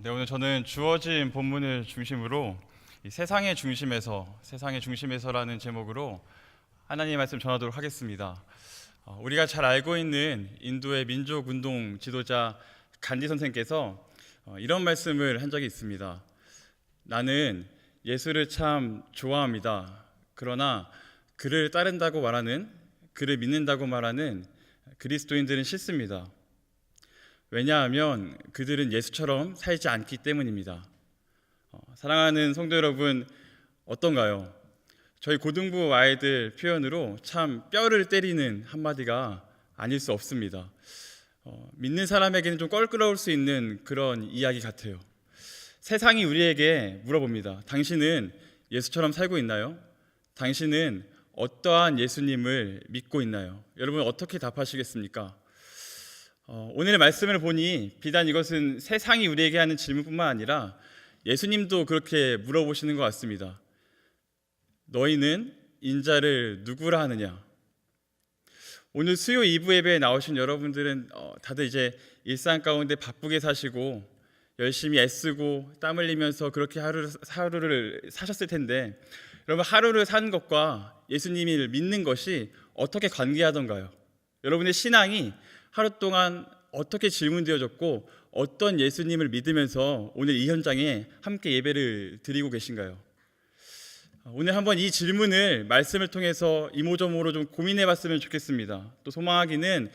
네, 오늘 저는 주어진 본문을 중심으로 이 세상의 중심에서라는 제목으로 하나님의 말씀 전하도록 하겠습니다. 우리가 잘 알고 있는 인도의 민족 운동 지도자 간디 선생께서 이런 말씀을 한 적이 있습니다. 나는 예수를 참 좋아합니다. 그러나 그를 따른다고 말하는, 그를 믿는다고 말하는 그리스도인들은 싫습니다. 왜냐하면 그들은 예수처럼 살지 않기 때문입니다. 사랑하는 성도 여러분, 어떤가요? 저희 고등부 아이들 표현으로 참 뼈를 때리는 한마디가 아닐 수 없습니다. 믿는 사람에게는 좀 껄끄러울 수 있는 그런 이야기 같아요. 세상이 우리에게 물어봅니다. 당신은 예수처럼 살고 있나요? 당신은 어떠한 예수님을 믿고 있나요? 여러분 어떻게 답하시겠습니까? 오늘의 말씀을 보니 비단 이것은 세상이 우리에게 하는 질문뿐만 아니라 예수님도 그렇게 물어보시는 것 같습니다. 너희는 인자를 누구라 하느냐? 오늘 수요 2부 예배에 나오신 여러분들은 다들 이제 일상 가운데 바쁘게 사시고 열심히 애쓰고 땀 흘리면서 그렇게 하루를 사셨을 텐데, 여러분 하루를 사는 것과 예수님을 믿는 것이 어떻게 관계하던가요? 여러분의 신앙이 하루 동안 어떻게 질문되어졌고 어떤 예수님을 믿으면서 오늘 이 현장에 함께 예배를 드리고 계신가요? 오늘 한번 이 질문을 말씀을 통해서 이모저모로 좀 고민해 봤으면 좋겠습니다. 또 소망하기는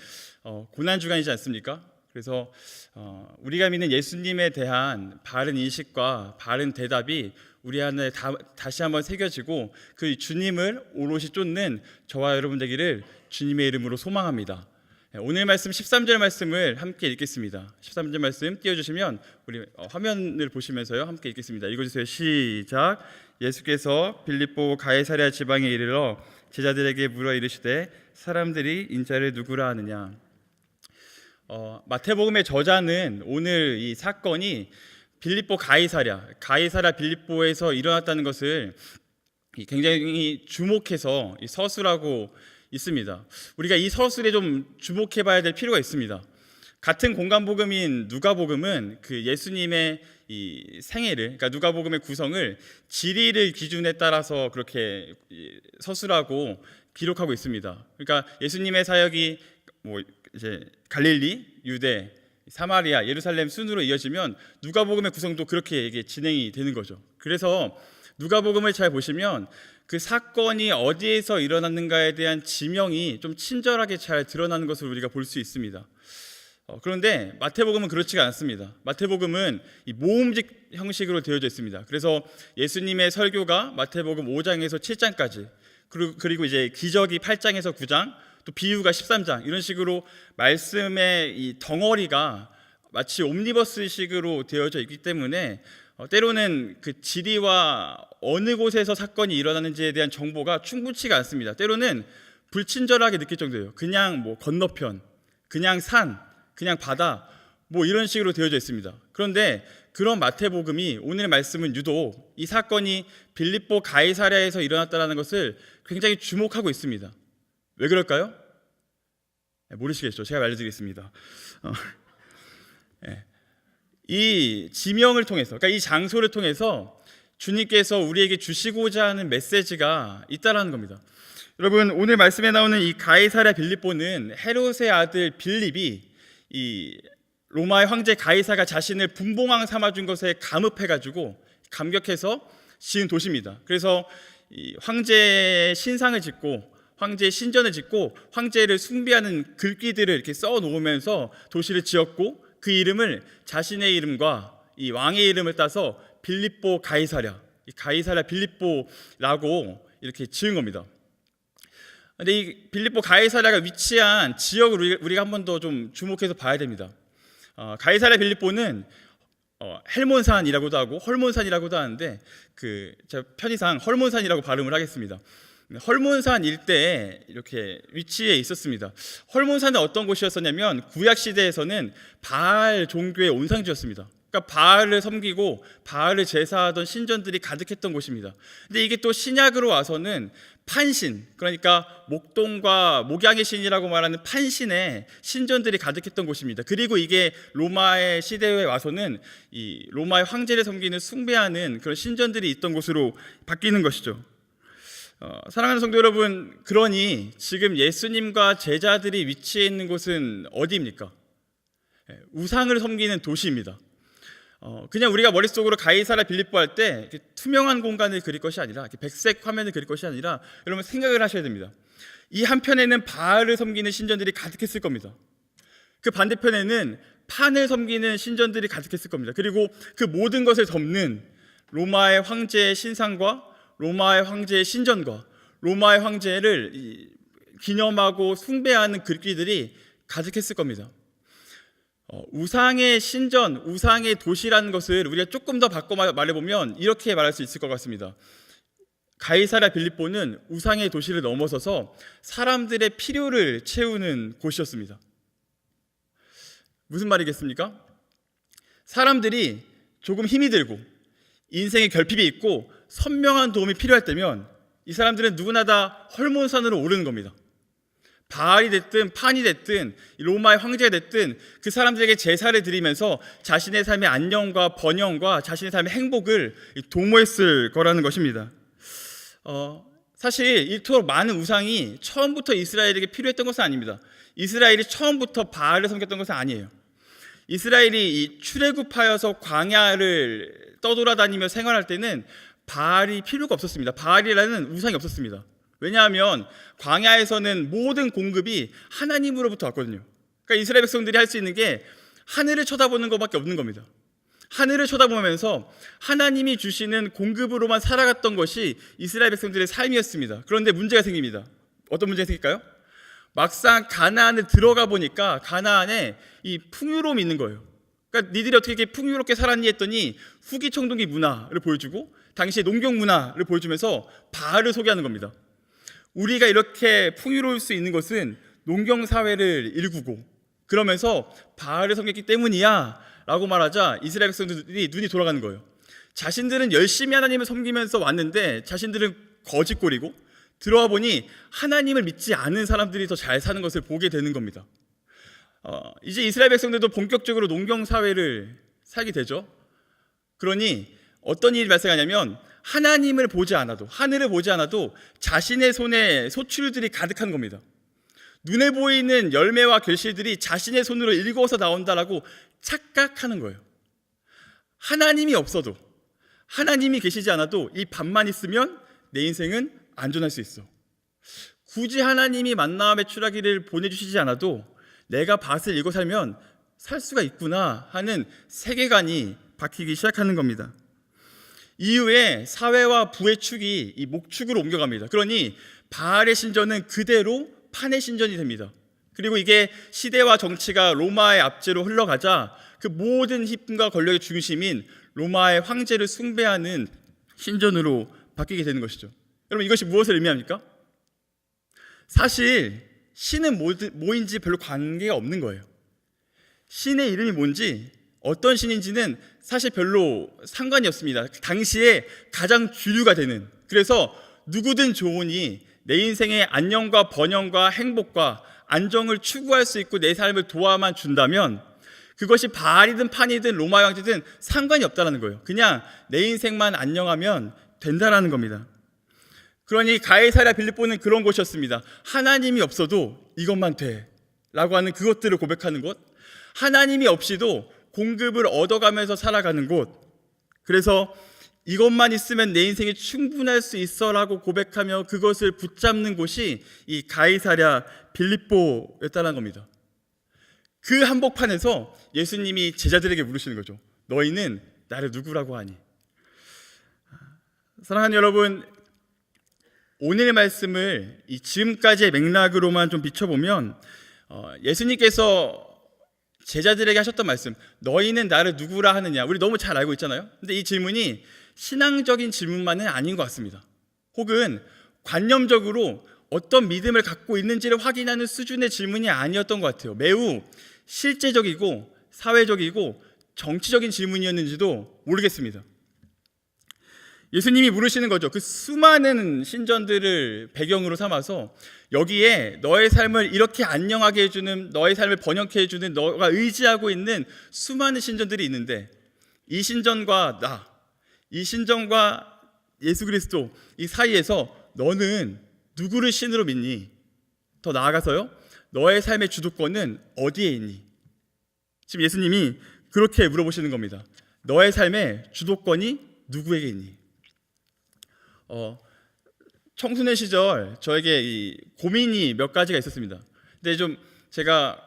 고난주간이지 않습니까? 그래서 우리가 믿는 예수님에 대한 바른 인식과 바른 대답이 우리 안에 다시 한번 새겨지고 그 주님을 오롯이 쫓는 저와 여러분 되기를 주님의 이름으로 소망합니다. 오늘 말씀 13절 말씀을 함께 읽겠습니다. 13절 말씀 띄워주시면 우리 화면을 보시면서요 함께 읽겠습니다. 읽어주세요. 시작. 예수께서 빌립보 가이사랴 지방에 이르러 제자들에게 물어 이르시되 사람들이 인자를 누구라 하느냐. 마태복음의 저자는 오늘 이 사건이 빌립보 가이사랴 빌립보에서 일어났다는 것을 굉장히 주목해서 서술하고 있습니다. 우리가 이 서술에 좀 주목해 봐야 될 필요가 있습니다. 같은 공간복음인 누가복음은 그 예수님의 이 생애를, 그러니까 누가복음의 구성을 지리를 기준에 따라서 그렇게 서술하고 기록하고 있습니다. 그러니까 예수님의 사역이 이제 갈릴리, 유대, 사마리아, 예루살렘 순으로 이어지면 누가복음의 구성도 그렇게 이게 진행이 되는 거죠. 그래서 누가복음을 잘 보시면 그 사건이 어디에서 일어났는가에 대한 지명이 좀 친절하게 잘 드러나는 것을 우리가 볼 수 있습니다. 그런데 마태복음은 그렇지가 않습니다. 마태복음은 이 모음집 형식으로 되어져 있습니다. 그래서 예수님의 설교가 마태복음 5장에서 7장까지, 그리고 이제 기적이 8장에서 9장, 또 비유가 13장, 이런 식으로 말씀의 이 덩어리가 마치 옴니버스식으로 되어져 있기 때문에 때로는 그 지리와 어느 곳에서 사건이 일어나는지에 대한 정보가 충분치가 않습니다. 때로는 불친절하게 느낄 정도예요. 그냥 건너편, 그냥 산, 그냥 바다, 이런 식으로 되어져 있습니다. 그런데 그런 마태복음이 오늘 말씀은 유독 이 사건이 빌립보 가이사랴에서 일어났다는 것을 굉장히 주목하고 있습니다. 왜 그럴까요? 모르시겠죠? 제가 알려드리겠습니다. 이 지명을 통해서, 그러니까 이 장소를 통해서 주님께서 우리에게 주시고자 하는 메시지가 있다라는 겁니다. 여러분, 오늘 말씀에 나오는 이 가이사랴 빌립보는 헤롯의 아들 빌립이 이 로마의 황제 가이사가 자신을 분봉왕 삼아준 것에 감업해가지고 감격해서 지은 도시입니다. 그래서 이 황제의 신상을 짓고 황제의 신전을 짓고 황제를 숭배하는 글귀들을 이렇게 써 놓으면서 도시를 지었고, 그 이름을 자신의 이름과 이 왕의 이름을 따서 빌립보 가이사랴, 가이사랴 빌립보라고 이렇게 지은 겁니다. 근데 이 빌립보 가이사랴가 위치한 지역을 우리가 한 번 더 좀 주목해서 봐야 됩니다. 가이사랴 빌립보는 헬몬산이라고도 하고 헐몬산이라고도 하는데 제가 편의상 헐몬산이라고 발음을 하겠습니다. 헐몬산 일대에 이렇게 위치해 있었습니다. 헐몬산은 어떤 곳이었었냐면 구약 시대에서는 바알 종교의 온상지였습니다. 그러니까 바알을 섬기고 바알을 제사하던 신전들이 가득했던 곳입니다. 근데 이게 또 신약으로 와서는 판신, 그러니까 목동과 목양의 신이라고 말하는 판신의 신전들이 가득했던 곳입니다. 그리고 이게 로마의 시대에 와서는 이 로마의 황제를 섬기는 숭배하는 그런 신전들이 있던 곳으로 바뀌는 것이죠. 사랑하는 성도 여러분, 그러니 지금 예수님과 제자들이 위치해 있는 곳은 어디입니까? 우상을 섬기는 도시입니다. 그냥 우리가 머릿속으로 가이사랴 빌립보 할 때 투명한 공간을 그릴 것이 아니라 백색 화면을 그릴 것이 아니라 여러분 생각을 하셔야 됩니다. 이 한편에는 바알을 섬기는 신전들이 가득했을 겁니다. 그 반대편에는 판을 섬기는 신전들이 가득했을 겁니다. 그리고 그 모든 것을 덮는 로마의 황제의 신상과 로마의 황제의 신전과 로마의 황제를 기념하고 숭배하는 글귀들이 가득했을 겁니다. 우상의 신전, 우상의 도시라는 것을 우리가 조금 더 바꿔 말해보면 이렇게 말할 수 있을 것 같습니다. 가이사랴 빌립보는 우상의 도시를 넘어서서 사람들의 필요를 채우는 곳이었습니다. 무슨 말이겠습니까? 사람들이 조금 힘이 들고 인생에 결핍이 있고 선명한 도움이 필요할 때면 이 사람들은 누구나 다 헐몬산으로 오르는 겁니다. 바알이 됐든 판이 됐든 로마의 황제가 됐든 그 사람들에게 제사를 드리면서 자신의 삶의 안녕과 번영과 자신의 삶의 행복을 도모했을 거라는 것입니다. 사실 이토록 많은 우상이 처음부터 이스라엘에게 필요했던 것은 아닙니다. 이스라엘이 처음부터 바알을 섬겼던 것은 아니에요. 이스라엘이 이 출애굽하여서 광야를 떠돌아다니며 생활할 때는 바알이 필요가 없었습니다. 바알이라는 우상이 없었습니다. 왜냐하면 광야에서는 모든 공급이 하나님으로부터 왔거든요. 그러니까 이스라엘 백성들이 할 수 있는 게 하늘을 쳐다보는 것밖에 없는 겁니다. 하늘을 쳐다보면서 하나님이 주시는 공급으로만 살아갔던 것이 이스라엘 백성들의 삶이었습니다. 그런데 문제가 생깁니다. 어떤 문제가 생길까요? 막상 가나안에 들어가 보니까 가나안에 이 풍요로움이 있는 거예요. 그러니까 니들이 어떻게 이렇게 풍요롭게 살았니 했더니 후기 청동기 문화를 보여주고 당시의 농경 문화를 보여주면서 바알을 소개하는 겁니다. 우리가 이렇게 풍요로울 수 있는 것은 농경 사회를 일구고 그러면서 바알을 섬겼기 때문이야 라고 말하자 이스라엘 백성들이 눈이 돌아가는 거예요. 자신들은 열심히 하나님을 섬기면서 왔는데 자신들은 거짓골이고 들어와 보니 하나님을 믿지 않은 사람들이 더 잘 사는 것을 보게 되는 겁니다. 이제 이스라엘 백성들도 본격적으로 농경 사회를 살게 되죠. 그러니 어떤 일이 발생하냐면 하나님을 보지 않아도, 하늘을 보지 않아도 자신의 손에 소출들이 가득한 겁니다. 눈에 보이는 열매와 결실들이 자신의 손으로 일궈서 나온다라고 착각하는 거예요. 하나님이 없어도, 하나님이 계시지 않아도 이 밥만 있으면 내 인생은 안전할 수 있어. 굳이 하나님이 만나와 매출하기를 보내주시지 않아도 내가 밭을 일궈 살면 살 수가 있구나 하는 세계관이 바뀌기 시작하는 겁니다. 이후에 사회와 부의 축이 이 목축으로 옮겨갑니다. 그러니 바알의 신전은 그대로 판의 신전이 됩니다. 그리고 이게 시대와 정치가 로마의 압제로 흘러가자 그 모든 힘과 권력의 중심인 로마의 황제를 숭배하는 신전으로 바뀌게 되는 것이죠. 여러분, 이것이 무엇을 의미합니까? 사실 신은 뭐인지 별로 관계가 없는 거예요. 신의 이름이 뭔지 어떤 신인지는 사실 별로 상관이 없습니다. 당시에 가장 주류가 되는, 그래서 누구든 좋으니 내 인생의 안녕과 번영과 행복과 안정을 추구할 수 있고 내 삶을 도와만 준다면 그것이 바알이든 판이든 로마 황제든 상관이 없다는 거예요. 그냥 내 인생만 안녕하면 된다는 겁니다. 그러니 가이사랴 빌립보는 그런 곳이었습니다. 하나님이 없어도 이것만 돼 라고 하는 그것들을 고백하는 곳, 하나님이 없이도 공급을 얻어가면서 살아가는 곳, 그래서 이것만 있으면 내 인생이 충분할 수 있어 라고 고백하며 그것을 붙잡는 곳이 이 가이사랴 빌립보였다는 겁니다. 그 한복판에서 예수님이 제자들에게 물으시는 거죠. 너희는 나를 누구라고 하니? 사랑하는 여러분, 오늘의 말씀을 이 지금까지의 맥락으로만 좀 비춰보면 예수님께서 제자들에게 하셨던 말씀, 너희는 나를 누구라 하느냐, 우리 너무 잘 알고 있잖아요. 근데 이 질문이 신앙적인 질문만은 아닌 것 같습니다. 혹은 관념적으로 어떤 믿음을 갖고 있는지를 확인하는 수준의 질문이 아니었던 것 같아요. 매우 실제적이고 사회적이고 정치적인 질문이었는지도 모르겠습니다. 예수님이 물으시는 거죠. 그 수많은 신전들을 배경으로 삼아서 여기에 너의 삶을 이렇게 안녕하게 해주는, 너의 삶을 번영케 해주는, 너가 의지하고 있는 수많은 신전들이 있는데, 이 신전과 이 신전과 예수 그리스도 이 사이에서 너는 누구를 신으로 믿니? 더 나아가서요, 너의 삶의 주도권은 어디에 있니? 지금 예수님이 그렇게 물어보시는 겁니다. 너의 삶의 주도권이 누구에게 있니? 청소년 시절 저에게 이 고민이 몇 가지가 있었습니다. 근데 좀 제가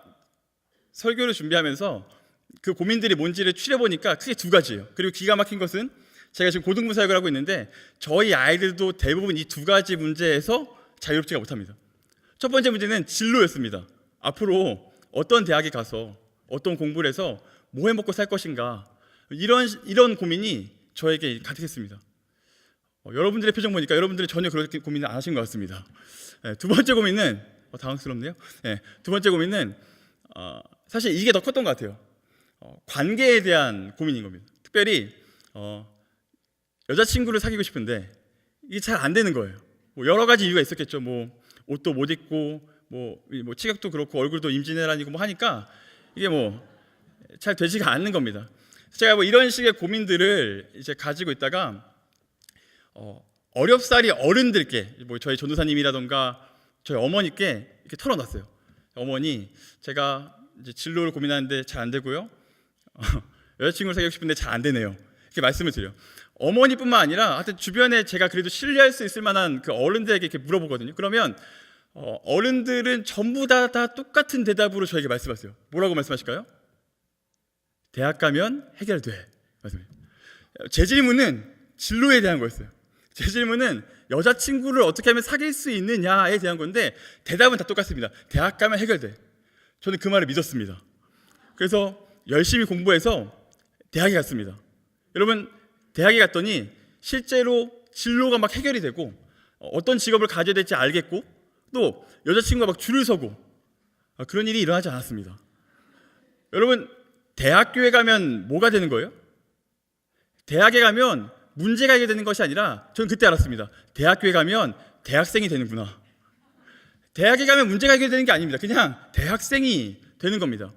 설교를 준비하면서 그 고민들이 뭔지를 추려보니까 크게 두 가지예요. 그리고 기가 막힌 것은 제가 지금 고등부 사역을 하고 있는데 저희 아이들도 대부분 이 두 가지 문제에서 자유롭지가 못합니다. 첫 번째 문제는 진로였습니다. 앞으로 어떤 대학에 가서 어떤 공부를 해서 뭐 해 먹고 살 것인가, 이런 고민이 저에게 가득했습니다. 여러분들의 표정 보니까 여러분들이 전혀 그렇게 고민을 안 하신 것 같습니다. 두 번째 고민은 당황스럽네요. 두 번째 고민은 사실 이게 더 컸던 것 같아요. 관계에 대한 고민인 겁니다. 특별히 여자친구를 사귀고 싶은데 이게 잘 안 되는 거예요. 뭐 여러 가지 이유가 있었겠죠. 뭐 옷도 못 입고 뭐 체격도 그렇고 얼굴도 임진왜란이고 뭐 하니까 이게 뭐 잘 되지가 않는 겁니다. 제가 뭐 이런 식의 고민들을 이제 가지고 있다가 어렵사리 어른들께, 뭐 저희 전도사님이라던가 저희 어머니께 이렇게 털어놨어요. 어머니, 제가 이제 진로를 고민하는데 잘 안 되고요. 여자친구를 사귀고 싶은데 잘 안 되네요. 이렇게 말씀을 드려요. 어머니뿐만 아니라 하여튼 주변에 제가 그래도 신뢰할 수 있을 만한 그 어른들에게 이렇게 물어보거든요. 그러면 어른들은 전부 다 똑같은 대답으로 저에게 말씀하세요. 뭐라고 말씀하실까요? 대학 가면 해결돼. 맞습니다. 제 질문은 진로에 대한 거였어요. 제 질문은 여자친구를 어떻게 하면 사귈 수 있느냐에 대한 건데 대답은 다 똑같습니다. 대학 가면 해결돼. 저는 그 말을 믿었습니다. 그래서 열심히 공부해서 대학에 갔습니다. 여러분, 대학에 갔더니 실제로 진로가 막 해결이 되고 어떤 직업을 가져야 될지 알겠고 또 여자친구가 막 줄을 서고 그런 일이 일어나지 않았습니다. 여러분, 대학교에 가면 뭐가 되는 거예요? 대학에 가면 문제가 해결되는 것이 아니라 저는 그때 알았습니다. 대학교에 가면 대학생이 되는구나. 대학에 가면 문제가 해결되는 게 아닙니다. 그냥 대학생이 되는 겁니다.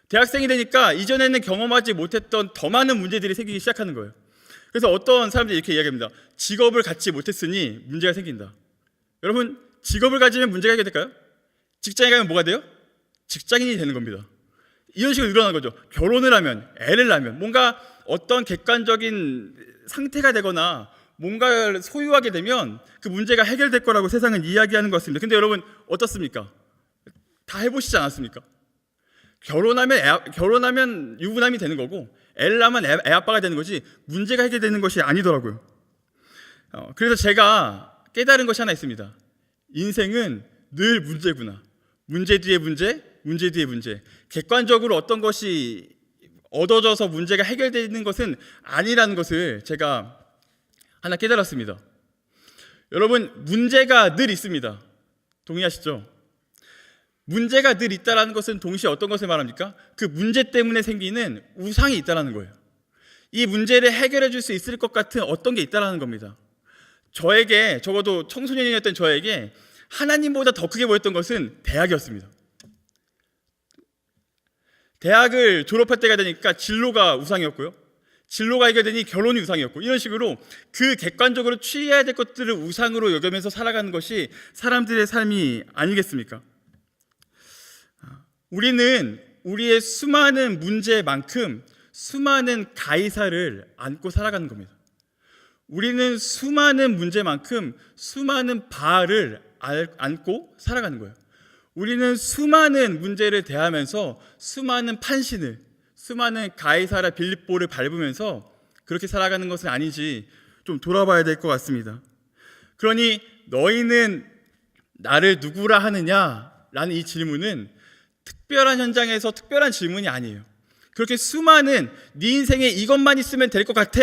대학생이 되니까 이전에는 경험하지 못했던 더 많은 문제들이 생기기 시작하는 거예요. 그래서 어떤 사람들이 이렇게 이야기합니다. 직업을 갖지 못했으니 문제가 생긴다. 여러분, 직업을 가지면 문제가 해결될까요? 직장에 가면 뭐가 돼요? 직장인이 되는 겁니다. 이런 식으로 일어나는 거죠. 결혼을 하면, 애를 낳으면, 뭔가 어떤 객관적인 상태가 되거나 뭔가를 소유하게 되면 그 문제가 해결될 거라고 세상은 이야기하는 것 같습니다. 근데 여러분, 어떻습니까? 다 해보시지 않았습니까? 결혼하면 유부남이 되는 거고 애를 낳으면 애 아빠가 되는 거지 문제가 해결되는 것이 아니더라고요. 그래서 제가 깨달은 것이 하나 있습니다. 인생은 늘 문제구나. 문제 뒤에 문제, 문제 뒤에 문제. 객관적으로 어떤 것이 얻어져서 문제가 해결되는 것은 아니라는 것을 제가 하나 깨달았습니다. 여러분, 문제가 늘 있습니다. 동의하시죠? 문제가 늘 있다는 것은 동시에 어떤 것을 말합니까? 그 문제 때문에 생기는 우상이 있다는 거예요. 이 문제를 해결해 줄 수 있을 것 같은 어떤 게 있다는 겁니다. 저에게, 적어도 청소년이었던 저에게 하나님보다 더 크게 보였던 것은 대학이었습니다. 대학을 졸업할 때가 되니까 진로가 우상이었고요. 진로가 해결되니 결혼이 우상이었고, 이런 식으로 그 객관적으로 취해야 될 것들을 우상으로 여기면서 살아가는 것이 사람들의 삶이 아니겠습니까? 우리는 우리의 수많은 문제만큼 수많은 가이사를 안고 살아가는 겁니다. 우리는 수많은 문제만큼 수많은 바알을 안고 살아가는 거예요. 우리는 수많은 문제를 대하면서 수많은 판신을, 수많은 가이사라 빌립보를 밟으면서 그렇게 살아가는 것은 아닌지 좀 돌아봐야 될 것 같습니다. 그러니 너희는 나를 누구라 하느냐라는 이 질문은 특별한 현장에서 특별한 질문이 아니에요. 그렇게 수많은 네 인생에 이것만 있으면 될 것 같아?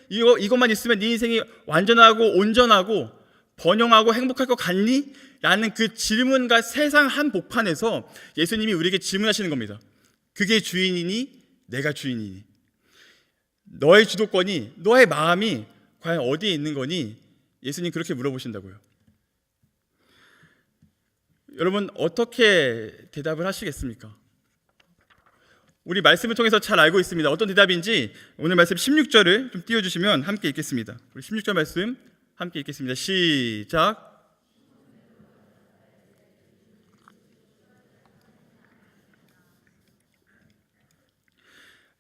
이것만 있으면 네 인생이 완전하고 온전하고 번영하고 행복할 것 같니? 라는 그 질문과 세상 한복판에서 예수님이 우리에게 질문하시는 겁니다. 그게 주인이니? 내가 주인이니? 너의 주도권이, 너의 마음이 과연 어디에 있는 거니? 예수님 그렇게 물어보신다고요. 여러분 어떻게 대답을 하시겠습니까? 우리 말씀을 통해서 잘 알고 있습니다. 어떤 대답인지 오늘 말씀 16절을 좀 띄워주시면 함께 읽겠습니다. 우리 16절 말씀 함께 읽겠습니다. 시작.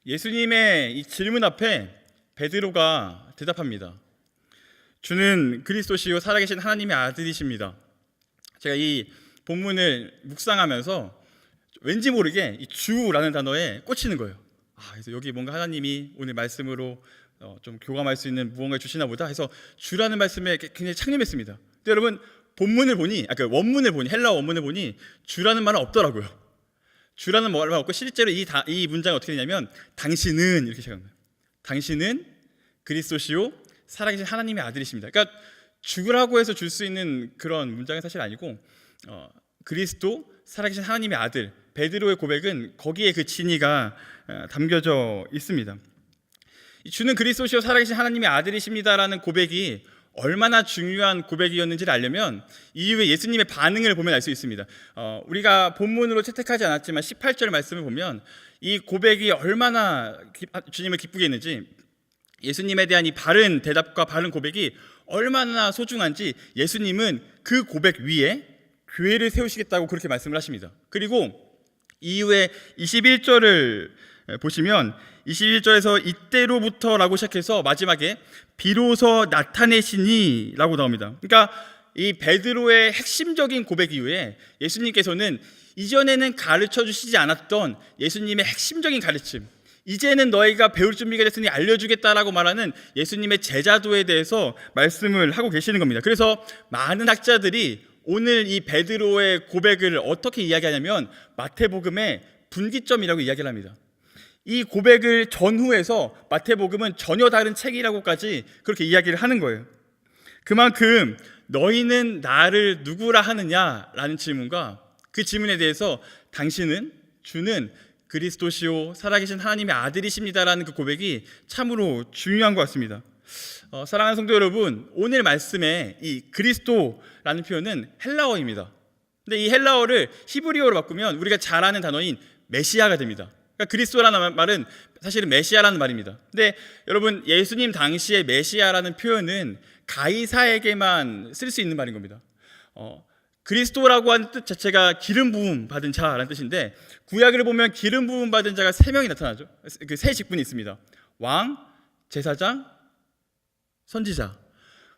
예수님의 이 질문 앞에 베드로가 대답합니다. 주는 그리스도시요 살아계신 하나님의 아들이십니다. 제가 이 본문을 묵상하면서 왠지 모르게 이 주라는 단어에 꽂히는 거예요. 그래서 여기 뭔가 하나님이 오늘 말씀으로 좀 교감할 수 있는 무언가를 주시나 보다 해서 주라는 말씀에 굉장히 창림했습니다. 근데 여러분 본문을 보니, 원문을 보니, 헬라어 원문을 보니 주라는 말은 없더라고요. 주라는 말은 없고 실제로 이 문장이 어떻게 되냐면 당신은 이렇게 시작합니다. 당신은 그리스도시요 살아계신 하나님의 아들이십니다. 그러니까 주라고 해서 줄 수 있는 그런 문장은 사실 아니고 그리스도 살아계신 하나님의 아들, 베드로의 고백은 거기에 그 진의가 담겨져 있습니다. 주는 그리스도시요 살아계신 하나님의 아들이십니다라는 고백이 얼마나 중요한 고백이었는지를 알려면 이후에 예수님의 반응을 보면 알 수 있습니다. 우리가 본문으로 채택하지 않았지만 18절 말씀을 보면 이 고백이 얼마나 주님을 기쁘게 했는지, 예수님에 대한 이 바른 대답과 바른 고백이 얼마나 소중한지 예수님은 그 고백 위에 교회를 세우시겠다고 그렇게 말씀을 하십니다. 그리고 이후에 21절을 보시면 21절에서 이때로부터라고 시작해서 마지막에 비로소 나타내시니 라고 나옵니다. 그러니까 이 베드로의 핵심적인 고백 이후에 예수님께서는 이전에는 가르쳐 주시지 않았던 예수님의 핵심적인 가르침, 이제는 너희가 배울 준비가 됐으니 알려주겠다라고 말하는 예수님의 제자도에 대해서 말씀을 하고 계시는 겁니다. 그래서 많은 학자들이 오늘 이 베드로의 고백을 어떻게 이야기하냐면 마태복음의 분기점이라고 이야기를 합니다. 이 고백을 전후해서 마태복음은 전혀 다른 책이라고까지 그렇게 이야기를 하는 거예요. 그만큼 너희는 나를 누구라 하느냐라는 질문과 그 질문에 대해서 당신은, 주는 그리스도시요 살아계신 하나님의 아들이십니다라는 그 고백이 참으로 중요한 것 같습니다. 사랑하는 성도 여러분, 오늘 말씀에 이 그리스도라는 표현은 헬라어입니다. 근데 이 헬라어를 히브리어로 바꾸면 우리가 잘 아는 단어인 메시아가 됩니다. 그러니까 그리스도라는 말은 사실은 메시아라는 말입니다. 근데 여러분 예수님 당시의 메시아라는 표현은 가이사에게만 쓸 수 있는 말인 겁니다. 그리스도라고 하는 뜻 자체가 기름 부음 받은 자라는 뜻인데 구약을 보면 기름 부음 받은 자가 3명이 나타나죠. 그 세 직분이 있습니다. 왕, 제사장, 선지자.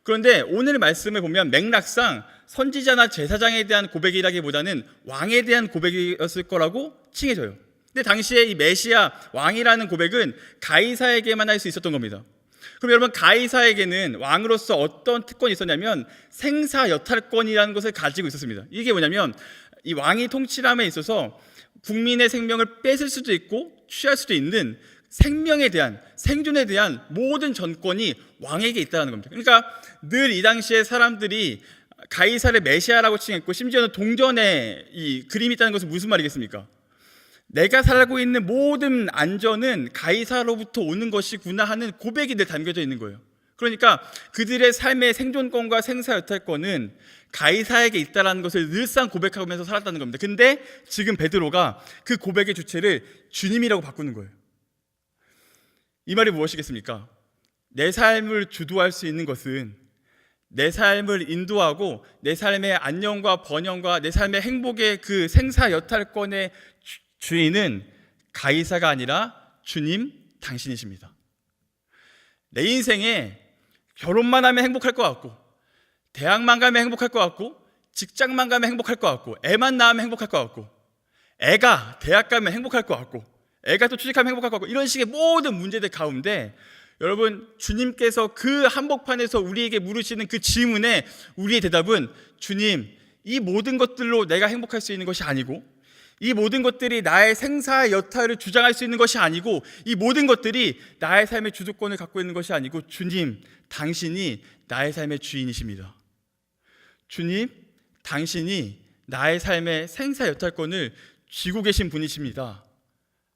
그런데 오늘 말씀을 보면 맥락상 선지자나 제사장에 대한 고백이라기보다는 왕에 대한 고백이었을 거라고 칭해져요. 근데 당시에 이 메시아 왕이라는 고백은 가이사에게만 할 수 있었던 겁니다. 그럼 여러분 가이사에게는 왕으로서 어떤 특권이 있었냐면 생사여탈권이라는 것을 가지고 있었습니다. 이게 뭐냐면 이 왕이 통치함에 있어서 국민의 생명을 뺏을 수도 있고 취할 수도 있는 생명에 대한, 생존에 대한 모든 전권이 왕에게 있다는 겁니다. 그러니까 늘 이 당시에 사람들이 가이사를 메시아라고 칭했고 심지어는 동전에 이 그림이 있다는 것은 무슨 말이겠습니까? 내가 살고 있는 모든 안전은 가이사로부터 오는 것이구나 하는 고백이 늘 담겨져 있는 거예요. 그러니까 그들의 삶의 생존권과 생사여탈권은 가이사에게 있다는 것을 늘상 고백하면서 살았다는 겁니다. 근데 지금 베드로가 그 고백의 주체를 주님이라고 바꾸는 거예요. 이 말이 무엇이겠습니까? 내 삶을 주도할 수 있는 것은, 내 삶을 인도하고 내 삶의 안녕과 번영과 내 삶의 행복의 그 생사여탈권의 주인은 가이사가 아니라 주님 당신이십니다. 내 인생에 결혼만 하면 행복할 것 같고, 대학만 가면 행복할 것 같고, 직장만 가면 행복할 것 같고, 애만 낳으면 행복할 것 같고, 애가 대학 가면 행복할 것 같고, 애가 또 취직하면 행복할 것 같고, 이런 식의 모든 문제들 가운데 여러분 주님께서 그 한복판에서 우리에게 물으시는 그 질문에 우리의 대답은 주님, 이 모든 것들로 내가 행복할 수 있는 것이 아니고, 이 모든 것들이 나의 생사여탈을 주장할 수 있는 것이 아니고, 이 모든 것들이 나의 삶의 주도권을 갖고 있는 것이 아니고, 주님, 당신이 나의 삶의 주인이십니다. 주님, 당신이 나의 삶의 생사여탈권을 쥐고 계신 분이십니다.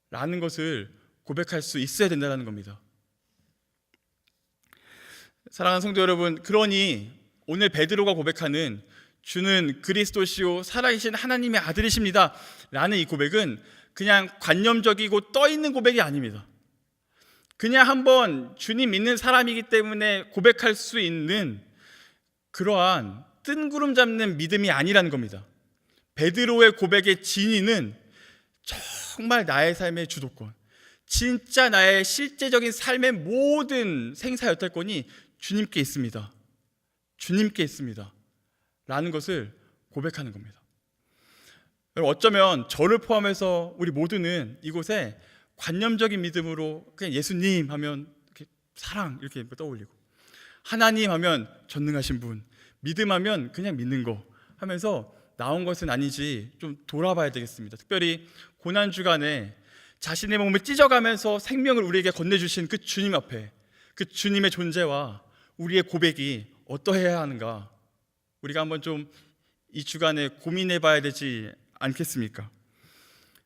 라는 것을 고백할 수 있어야 된다는 겁니다. 사랑하는 성도 여러분, 그러니 오늘 베드로가 고백하는 주는 그리스도시요 살아계신 하나님의 아들이십니다 라는 이 고백은 그냥 관념적이고 떠있는 고백이 아닙니다. 그냥 한번 주님 믿는 사람이기 때문에 고백할 수 있는 그러한 뜬구름 잡는 믿음이 아니라는 겁니다. 베드로의 고백의 진위는 정말 나의 삶의 주도권, 진짜 나의 실제적인 삶의 모든 생사 여탈권이 주님께 있습니다. 주님께 있습니다 라는 것을 고백하는 겁니다. 여러분, 어쩌면 저를 포함해서 우리 모두는 이곳에 관념적인 믿음으로 그냥 예수님 하면 이렇게 사랑 이렇게 떠올리고, 하나님 하면 전능하신 분, 믿음하면 그냥 믿는 거 하면서 나온 것은 아닌지 좀 돌아봐야 되겠습니다. 특별히 고난주간에 자신의 몸을 찢어가면서 생명을 우리에게 건네주신 그 주님 앞에 그 주님의 존재와 우리의 고백이 어떠해야 하는가, 우리가 한번 좀 이 주간에 고민해 봐야 되지 않겠습니까?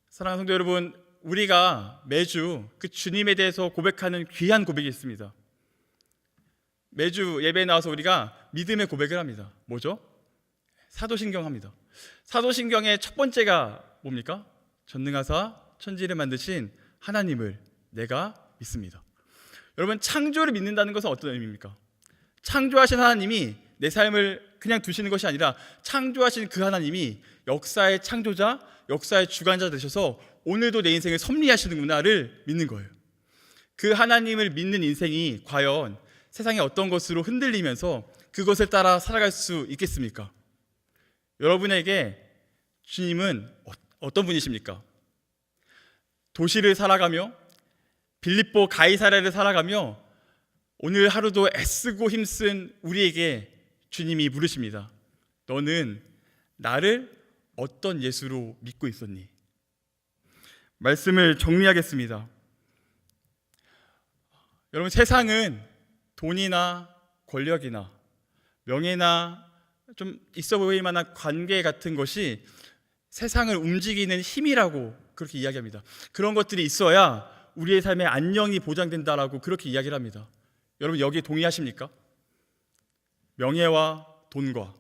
사랑하는 성도 여러분, 우리가 매주 그 주님에 대해서 고백하는 귀한 고백이 있습니다. 매주 예배에 나와서 우리가 믿음의 고백을 합니다. 뭐죠? 사도신경 합니다. 사도신경의 첫 번째가 뭡니까? 전능하사 천지를 만드신 하나님을 내가 믿습니다. 여러분, 창조를 믿는다는 것은 어떤 의미입니까? 창조하신 하나님이 내 삶을 그냥 두시는 것이 아니라 창조하신 그 하나님이 역사의 창조자, 역사의 주관자 되셔서 오늘도 내 인생을 섭리하시는구나를 믿는 거예요. 그 하나님을 믿는 인생이 과연 세상의 어떤 것으로 흔들리면서 그것을 따라 살아갈 수 있겠습니까? 여러분에게 주님은 어떤 분이십니까? 도시를 살아가며 빌립보 가이사랴를 살아가며 오늘 하루도 애쓰고 힘쓴 우리에게 주님이 물으십니다. 너는 나를 어떤 예수로 믿고 있었니? 말씀을 정리하겠습니다. 여러분, 세상은 돈이나 권력이나 명예나 좀 있어 보일 만한 관계 같은 것이 세상을 움직이는 힘이라고 그렇게 이야기합니다. 그런 것들이 있어야 우리의 삶의 안녕이 보장된다라고 그렇게 이야기를 합니다. 여러분, 여기에 동의하십니까? 명예와 돈과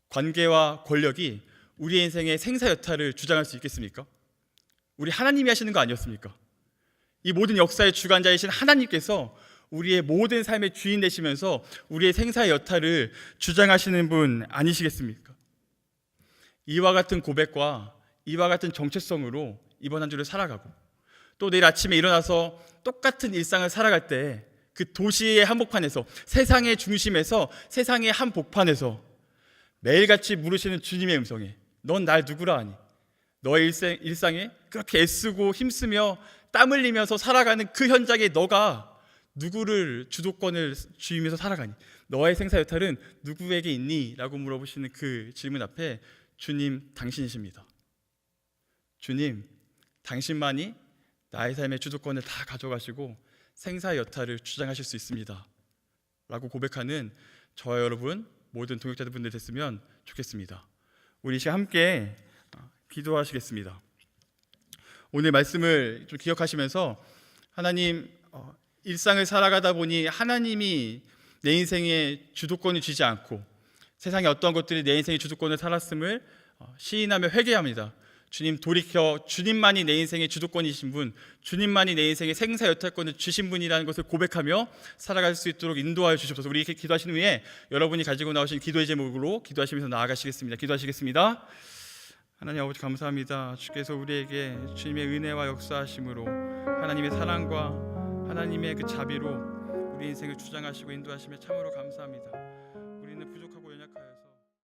관계와 권력이 우리의 인생의 생사 여탈을 주장할 수 있겠습니까? 우리 하나님이 하시는 거 아니었습니까? 이 모든 역사의 주관자이신 하나님께서 우리의 모든 삶의 주인 되시면서 우리의 생사의 여탈을 주장하시는 분 아니시겠습니까? 이와 같은 고백과 이와 같은 정체성으로 이번 한 주를 살아가고, 또 내일 아침에 일어나서 똑같은 일상을 살아갈 때 그 도시의 한복판에서, 세상의 중심에서, 세상의 한복판에서 매일같이 물으시는 주님의 음성에 넌 날 누구라 하니? 너의 일상에 그렇게 애쓰고 힘쓰며 땀 흘리면서 살아가는 그 현장에 너가 누구를 주도권을 쥐면서 살아가니? 너의 생사 여탈은 누구에게 있니? 라고 물어보시는 그 질문 앞에 주님, 당신이십니다. 주님, 당신만이 나의 삶의 주도권을 다 가져가시고 생사 여탈을 주장하실 수 있습니다 라고 고백하는 저와 여러분 모든 동역자분들 됐으면 좋겠습니다. 우리 이제 함께 기도하시겠습니다. 오늘 말씀을 좀 기억하시면서 하나님, 일상을 살아가다 보니 하나님이 내 인생의 주도권을 쥐지 않고 세상의 어떤 것들이 내 인생의 주도권을 살았음을 시인하며 회개합니다. 주님, 돌이켜 주님만이 내 인생의 주도권이신 분, 주님만이 내 인생의 생사 여탈권을 주신 분이라는 것을 고백하며 살아갈 수 있도록 인도하여 주시옵소서. 우리 이렇게 기도하신 후에 여러분이 가지고 나오신 기도의 제목으로 기도하시면서 나아가시겠습니다. 기도하시겠습니다. 하나님 아버지, 감사합니다. 주께서 우리에게 주님의 은혜와 역사하심으로 하나님의 사랑과 하나님의 그 자비로 우리 인생을 주장하시고 인도하시며 참으로 감사합니다.